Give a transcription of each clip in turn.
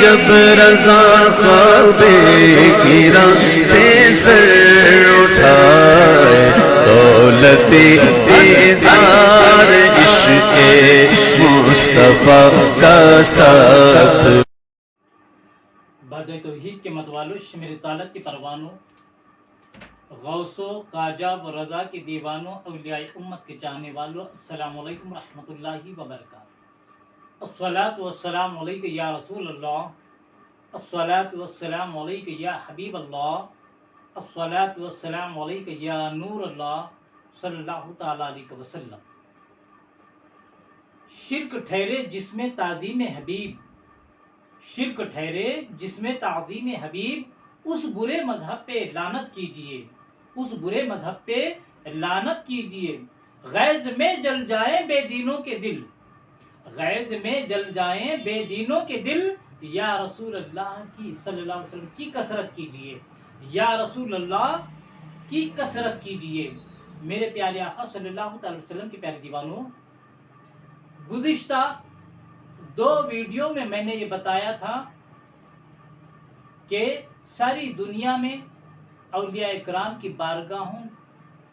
جب رضا خواب گرا سے سر اٹھائے، دولت دیدار عشق مصطفیٰ کا ساتھ۔ بعد توحید کے متوالو، شمر رسالت کے پروانوں، غوثوں، خواجہ و رضا کے دیوانوں، اولیاء امت کے چاہنے والوں، السلام علیکم ورحمۃ اللہ وبرکاتہ۔ الصلاۃ والسلام علیک یا رسول اللہ، الصلاۃ والسلام علیک یا حبیب اللہ، الصلاۃ والسلام علیک یا نور اللہ، صلی اللہ تعالیٰ علیہ وسلم۔ شرک ٹھہرے جس میں تعظیم حبیب، شرک ٹھہرے جس میں تعظیم حبیب، اس برے مذہب پہ لعنت کیجئے، اس برے مذہب پہ لعنت کیجئے۔ غیظ میں جل جائیں بے دینوں کے دل، غیظ میں جل جائیں بے دینوں کے دل، یا رسول اللہ کی صلی اللہ علیہ وسلم کی کثرت کیجئے، یا رسول اللہ کی کثرت کیجئے۔ میرے پیارے آقا صلی اللہ علیہ وسلم کے پیارے دیوانوں، گزشتہ 2 ویڈیو میں نے یہ بتایا تھا کہ ساری دنیا میں اولیاء اکرام کی بارگاہوں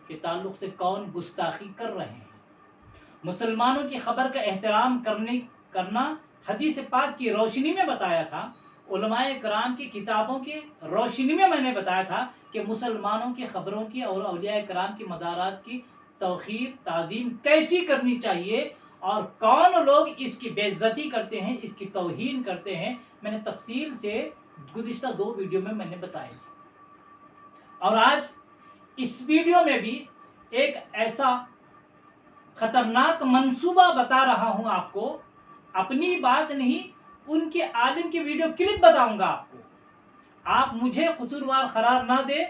کے تعلق سے کون گستاخی کر رہے ہیں۔ مسلمانوں کی خبر کا احترام کرنا حدیث پاک کی روشنی میں بتایا تھا، علماء اکرام کی کتابوں کی روشنی میں نے بتایا تھا کہ مسلمانوں کی خبروں کی اور اولیاء اکرام کی مدارات کی توقیر تعظیم کیسی کرنی چاہیے، اور کون لوگ اس کی بے عزتی کرتے ہیں، اس کی توہین کرتے ہیں، میں نے تفصیل سے گزشتہ 2 ویڈیو میں نے بتایا تھا۔ اور آج اس ویڈیو میں بھی ایک ایسا خطرناک منصوبہ بتا رہا ہوں آپ کو، اپنی بات نہیں، ان کے عالم کی ویڈیو کلپ بتاؤں گا آپ کو۔ آپ مجھے قصوروار قرار نہ دیں،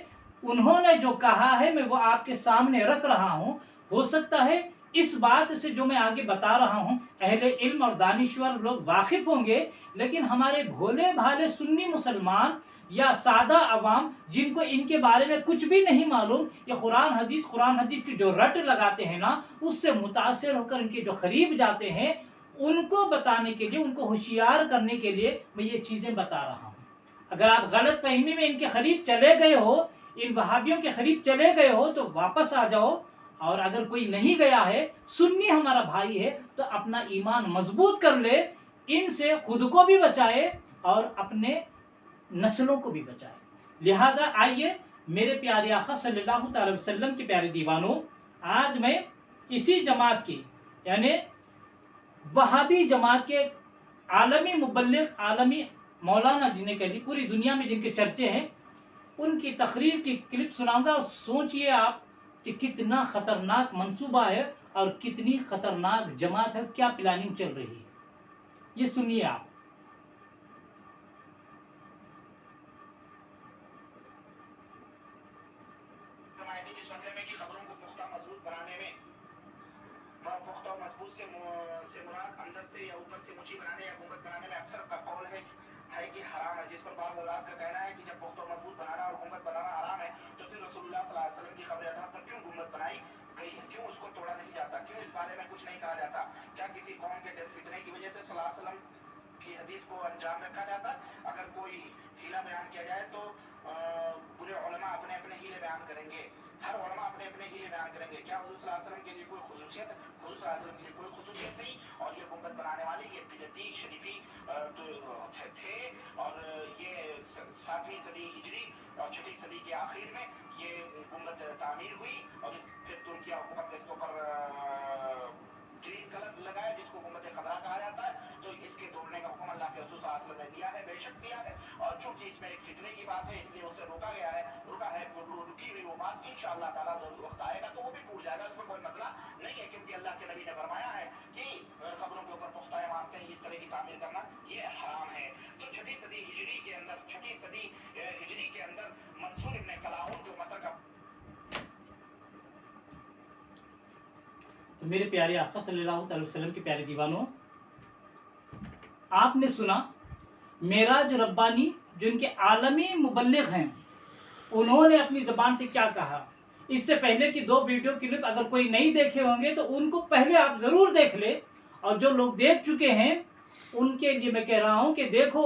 انہوں نے جو کہا ہے میں وہ آپ کے سامنے رکھ رہا ہوں۔ ہو سکتا ہے اس بات سے جو میں آگے بتا رہا ہوں اہل علم اور دانشور لوگ واقف ہوں گے، لیکن ہمارے بھولے بھالے سنی مسلمان یا سادہ عوام جن کو ان کے بارے میں کچھ بھی نہیں معلوم، یہ قرآن حدیث کی جو رٹ لگاتے ہیں نا، اس سے متاثر ہو کر ان کے جو قریب جاتے ہیں، ان کو بتانے کے لیے، ان کو ہوشیار کرنے کے لیے میں یہ چیزیں بتا رہا ہوں۔ اگر آپ غلط فہمی میں ان کے قریب چلے گئے ہو، ان وہابیوں کے قریب چلے گئے ہو تو واپس آ جاؤ، اور اگر کوئی نہیں گیا ہے، سنی ہمارا بھائی ہے، تو اپنا ایمان مضبوط کر لے، ان سے خود کو بھی بچائے اور اپنے نسلوں کو بھی بچائے۔ لہذا آئیے میرے پیارے آقا صلی اللہ تعالی وسلم کے پیارے دیوانوں، آج میں اسی جماعت کی یعنی وہابی جماعت کے عالمی مبلغ، عالمی مولانا جنہیں کہہ لی، پوری دنیا میں جن کے چرچے ہیں، ان کی تقریر کی کلپ سناؤں گا، اور سوچئے آپ کہ کتنا خطرناک منصوبہ ہے اور کتنی خطرناک جماعت ہے، کیا پلاننگ چل رہی ہے، یہ سنیے آپ۔ اس مسئلے میں کہ خبروں کو پختہ مضبوط بنانے میں، پختہ و مضبوط سے مراد اندر سے یا اوپر سے مچھی بنانے یا گنبد بنانے میں اکثر کا قول ہے کہ حرام ہے، جس پر بعض حضرات کا کہنا ہے کہ جب پختہ و مضبوط بنانا اور گنبد بنانا حرام ہے تو پھر رسول اللہ صلی اللہ علیہ وسلم کی خبر اطہار پر کیوں گنبد بنائی گئی ہے، کیوں اس کو توڑا نہیں جاتا، کیوں اس بارے میں کچھ نہیں کہا جاتا؟ کیا کسی قوم کے فتنے کی وجہ سے صلی اللہ علیہ وسلم کی حدیث کو انجام رکھا جاتا؟ اگر کوئی ہیلا بیان کیا جائے تو پورے علماء اپنے اپنے ہیلے بیان کریں گے، ہر علماء اپنے اپنے ہیلے بیان کریں گے۔ کیا حضور صلی اللہ علیہ وسلم کے لیے کوئی خصوصیت؟ حضور صلی اللہ علیہ وسلم کے لیے کوئی خصوصیت نہیں، اور یہ گنبد بنانے والے یہ بدعتی شریفی تھے، اور یہ 7ویں صدی ہجری اور 6ٹھی صدی کے آخر میں یہ گنبد تعمیر ہوئی، اور اس پھر ترکیہ حکومت نے اس کے اوپر گرین کلر لگایا جس کو گنبد خضرا کہا جاتا ہے۔ تو اس کے توڑنے کا حکم اللہ کے رسول صلی اللہ علیہ وسلم نے دیا ہے، بے شک دیا ہے، اور چونکہ اس میں ایک فتنے کی بات ہے اس لیے اسے روکا گیا ہے، رکی ہوئی وہ بات انشاءاللہ تعالیٰ ضرور وقت آئے گا تو وہ بھی ٹوٹ جائے گا، اس میں کوئی مسئلہ نہیں ہے، کیونکہ اللہ کے نبی نے فرمایا ہے کہ خبروں کے اوپر پختہ عمارتیں اس طرح کی تعمیر کرنا یہ حرام ہے۔ تو 6ٹھی صدی ہجری کے اندر منصور ابن کلاؤن جو مصر کا تو میرے پیارے آقا صلی اللہ علیہ وسلم کے پیارے دیوانوں، آپ نے سنا معراج ربانی جن کے عالمی مبلغ ہیں، انہوں نے اپنی زبان سے کیا کہا۔ اس سے پہلے کی 2 ویڈیو کلپ اگر کوئی نہیں دیکھے ہوں گے تو ان کو پہلے آپ ضرور دیکھ لیں، اور جو لوگ دیکھ چکے ہیں ان کے لیے میں کہہ رہا ہوں کہ دیکھو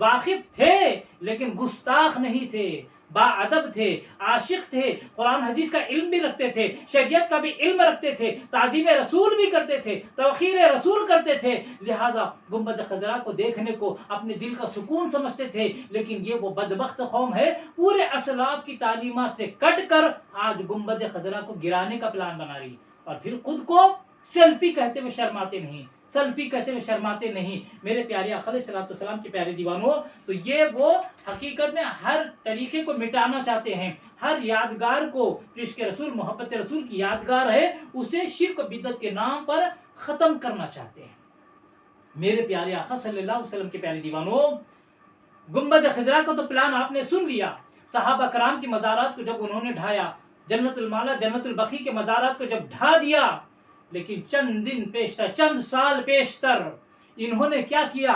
واقف تھے لیکن گستاخ نہیں تھے، باادب تھے، عاشق تھے، قرآن حدیث کا علم بھی رکھتے تھے، شریعت کا بھی علم رکھتے تھے، تعظیم رسول بھی کرتے تھے، توقیر رسول کرتے تھے، لہذا گنبد خضرا کو دیکھنے کو اپنے دل کا سکون سمجھتے تھے۔ لیکن یہ وہ بدبخت قوم ہے پورے اسلاف کی تعلیمات سے کٹ کر آج گنبد خضرا کو گرانے کا پلان بنا رہی، اور پھر خود کو سیلفی کہتے ہوئے شرماتے نہیں، سیلفی کہتے ہوئے شرماتے نہیں۔ میرے پیارے آقا علیہ الصلوۃ والسلام کے پیارے دیوانوں، تو یہ وہ حقیقت میں ہر طریقے کو مٹانا چاہتے ہیں، ہر یادگار کو جو عشق رسول محبت رسول کی یادگار ہے اسے شرک و بدعت کے نام پر ختم کرنا چاہتے ہیں۔ میرے پیارے آقا صلی اللہ علیہ وسلم کے پیارے دیوانوں، گنبد خضرا کا تو پلان آپ نے سن لیا، صحابہ کرام کی مزارات کو جب انہوں نے ڈھایا، جنت المالا جنت البقیع کے مزارات کو جب ڈھا دیا، لیکن چند دن پیشتر، چند سال پیشتر انہوں نے کیا کیا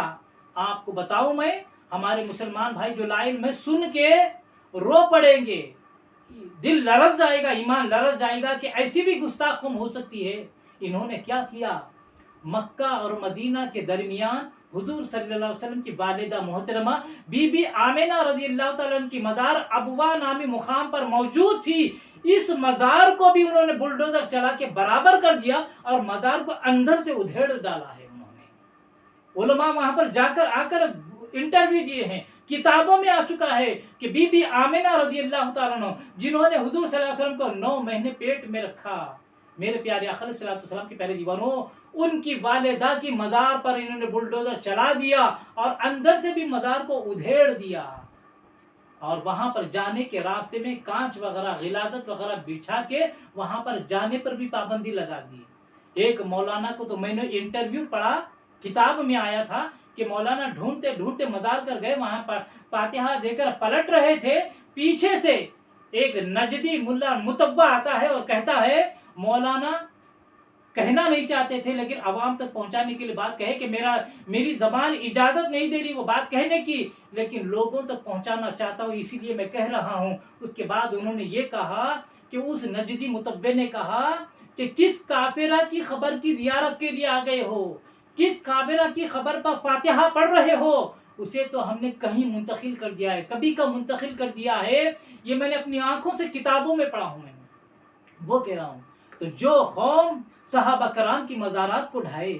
آپ کو بتاؤں میں؟ ہمارے مسلمان بھائی جو لا علم ہے سن کے رو پڑیں گے، دل لرز جائے گا، ایمان لرز جائے گا کہ ایسی بھی گستاخ قوم ہو سکتی ہے۔ انہوں نے کیا کیا؟ مکہ اور مدینہ کے درمیان حضور صلی اللہ علیہ وسلم کی والدہ محترمہ بی بی آمنہ رضی اللہ تعالیٰ عنہ کی مزار ابوا نامی مقام پر موجود تھی، اس مزار کو بھی انہوں نے بلڈوزر چلا کے برابر کر دیا اور مزار کو اندر سے ادھیڑ ڈالا ہے۔ انہوں نے علماء وہاں پر جا کر آ کر انٹرویو دیے ہیں، کتابوں میں آ چکا ہے کہ بی بی آمنہ رضی اللہ تعالیٰ عنہ جنہوں نے حضور صلی اللہ علیہ وسلم کو 9 مہینے پیٹ میں رکھا، میرے پیارے آقا علیہ السلام کے پیارے دیوانوں، ان کی والدہ کی مزار پر انہوں نے بلڈوزر چلا دیا اور اندر سے بھی مزار کو ادھیڑ دیا، اور وہاں پر جانے کے راستے میں کانچ وغیرہ غلاظت وغیرہ بچھا کے وہاں پر جانے پر بھی پابندی لگا دی۔ ایک مولانا کو تو میں نے انٹرویو پڑھا، کتاب میں آیا تھا کہ مولانا ڈھونڈتے ڈھونڈتے مزار کر گئے، وہاں پر فاتحہ دے کر پلٹ رہے تھے، پیچھے سے ایک نجدی ملا متبع آتا ہے اور کہتا ہے، مولانا کہنا نہیں چاہتے تھے لیکن عوام تک پہنچانے کے لیے بات کہے کہ میری زبان اجازت نہیں دے رہی وہ بات کہنے کی، لیکن لوگوں تک پہنچانا چاہتا ہوں اسی لیے میں کہہ رہا ہوں۔ اس کے بعد انہوں نے یہ کہا کہ اس نجدی متبع نے کہا کہ کس کافرہ کی خبر کی زیارت کے لیے آ گئے ہو، کس کافرہ کی خبر پر فاتحہ پڑھ رہے ہو، اسے تو ہم نے کہیں منتقل کر دیا ہے، کبھی کا منتقل کر دیا ہے، یہ میں نے اپنی آنکھوں سے کتابوں میں پڑھا ہوں، میں نے وہ کہہ رہا ہوں۔ تو جو قوم صحابہ کرام کی مزارات کو ڈھائے،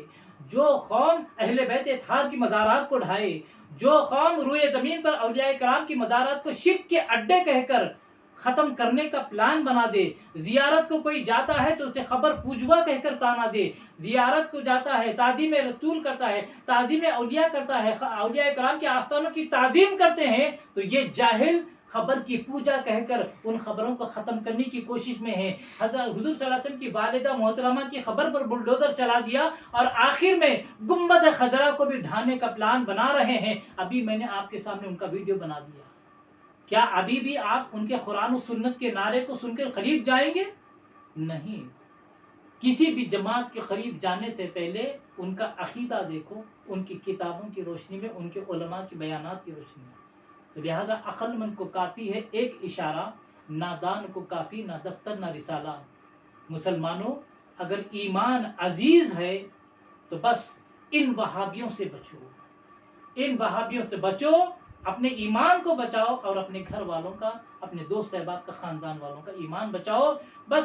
جو قوم اہل بیت اطہار کی مزارات کو ڈھائے، جو قوم روئے زمین پر اولیاء کرام کی مزارات کو شرک کے اڈے کہہ کر ختم کرنے کا پلان بنا دے، زیارت کو کوئی جاتا ہے تو اسے خبر پوجوا کہہ کر تانا دے، زیارت کو جاتا ہے تعظیم رسول کرتا ہے، تعظیم اولیاء کرتا ہے، اولیاء کرام کے آستانوں کی تعظیم کرتے ہیں، تو یہ جاہل خبر کی پوجا کہہ کر ان خبروں کو ختم کرنے کی کوشش میں ہے۔ حضرت حضور صلی اللہ علیہ وسلم کی والدہ محترمہ کی خبر پر بلڈوزر چلا دیا اور آخر میں گنبد خضرا کو بھی ڈھانے کا پلان بنا رہے ہیں۔ ابھی میں نے آپ کے سامنے ان کا ویڈیو بنا دیا، کیا ابھی بھی آپ ان کے قرآن و سنت کے نعرے کو سن کر قریب جائیں گے؟ نہیں۔ کسی بھی جماعت کے قریب جانے سے پہلے ان کا عقیدہ دیکھو، ان کی کتابوں کی روشنی میں، ان کے علماء کی بیانات کی روشنی میں۔ تو لہذا عقل مند کو کافی ہے ایک اشارہ، نادان کو کافی نہ دفتر نہ رسالہ۔ مسلمانوں، اگر ایمان عزیز ہے تو بس ان وہابیوں سے بچو، ان وہابیوں سے بچو، اپنے ایمان کو بچاؤ اور اپنے گھر والوں کا، اپنے دوست احباب کا، خاندان والوں کا ایمان بچاؤ۔ بس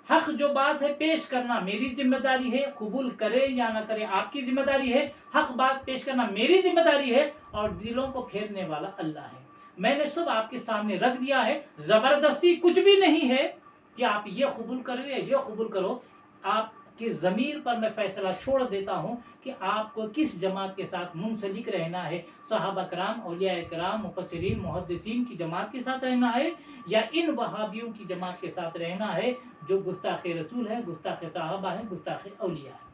حق جو بات ہے پیش کرنا میری ذمہ داری ہے، قبول کرے یا نہ کرے آپ کی ذمہ داری ہے، حق بات پیش کرنا میری ذمہ داری ہے، اور دلوں کو پھیرنے والا اللہ ہے۔ میں نے سب آپ کے سامنے رکھ دیا ہے، زبردستی کچھ بھی نہیں ہے کہ آپ یہ قبول کرو یا یہ قبول کرو۔ آپ کی ضمیر پر میں فیصلہ چھوڑ دیتا ہوں کہ آپ کو کس جماعت کے ساتھ منسلک رہنا ہے، صحابہ کرام، اولیاء کرام، مفسرین، محدثین کی جماعت کے ساتھ رہنا ہے یا ان وہابیوں کی جماعت کے ساتھ رہنا ہے جو گستاخ رسول ہے، گستاخ صحابہ ہے، گستاخ اولیاء ہے۔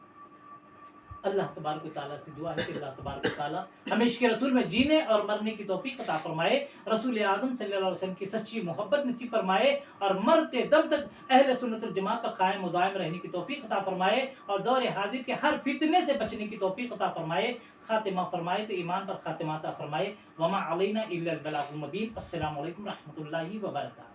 اللہ تبارک و تعالیٰ سے دعا ہے کہ اللہ تبارک و تعالیٰ ہمیں عشق رسول میں جینے اور مرنے کی توفیق عطا فرمائے، رسول اعظم صلی اللہ علیہ وسلم کی سچی محبت نصیب فرمائے، اور مرتے دم تک اہل سنت الجماعت پر قائم و دائم رہنے کی توفیق عطا فرمائے، اور دور حاضر کے ہر فتنے سے بچنے کی توفیق عطا فرمائے، خاتمہ فرمائے تو ایمان پر خاتمہ عطا فرمائے۔ وما علینا الا البلاغ المبین۔ السلام علیکم ورحمۃ اللہ وبرکاتہ۔